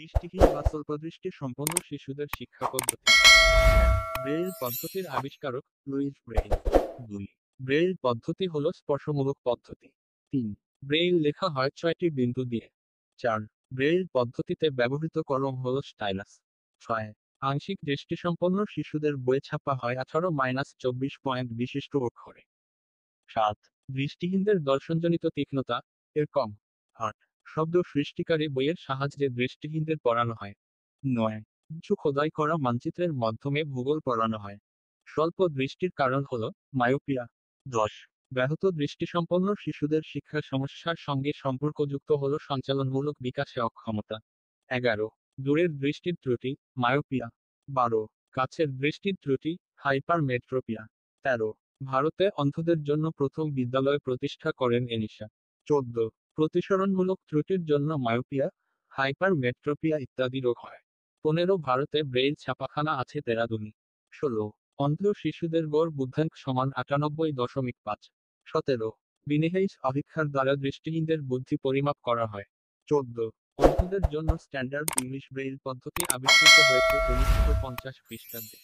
দৃষ্টিহীন বা স্বল্পদৃষ্টি সম্পন্ন শিশুদের শিক্ষা পদ্ধতি। ব্রেইল পদ্ধতির আবিষ্কারক লুইস ব্রেইল। 2. ব্রেইল পদ্ধতি হল স্পর্শমূলক পদ্ধতি। 3. ব্রেইল লেখা হয় 6টি বিন্দু দিয়ে। 4. ব্রেইল পদ্ধতিতে ব্যবহৃত কলম হল স্টাইলাস। 6. আংশিক দৃষ্টিসম্পন্ন শিশুদের বই ছাপা হয় 18-24 পয়েন্ট বিশিষ্ট অক্ষরে। 7. দৃষ্টিহীনদের দর্শনজনিত তীক্ষ্ণতা এর কম। 8. শব্দ সৃষ্টিকারী বইয়ের সাহায্যে দৃষ্টিহীনদের পড়ানো হয়। 9. উঁচু খোদাই করা মানচিত্রের মাধ্যমে ভূগোল পড়ানো হয়। স্বল্প দৃষ্টির কারণ হল মায়োপিয়া। 10. ব্যাহত দৃষ্টিসম্পন্ন শিশুদের শিক্ষা সমস্যার সঙ্গে সম্পর্কযুক্ত হল সঞ্চালনমূলক বিকাশে অক্ষমতা। 11. দূরের দৃষ্টির ত্রুটি মায়োপিয়া। 12. কাছের দৃষ্টির ত্রুটি হাইপারমেট্রোপিয়া। 13. ভারতে অন্ধদের জন্য প্রথম বিদ্যালয় প্রতিষ্ঠা করেন এনিশা। 14. প্রতিসরণমূলক ত্রুটির জন্য মায়োপিয়া হাইপারমেট্রোপিয়া ইত্যাদি রোগ হয়। 15. ভারতে ব্রেইল ছাপাখানা আছে দেরাদুনে। 16. অন্ধ শিশুদের গড় বুদ্ধাঙ্ক সমান 98.5। 17. বিনেহাইস অভিক্ষার দ্বারা দৃষ্টিহীনদের বুদ্ধি পরিমাপ করা হয়। 14. অন্ধদের জন্য স্ট্যান্ডার্ড ইংলিশ ব্রেইল পদ্ধতি আবিষ্কৃত হয়েছে 1950 খ্রিস্টাব্দে।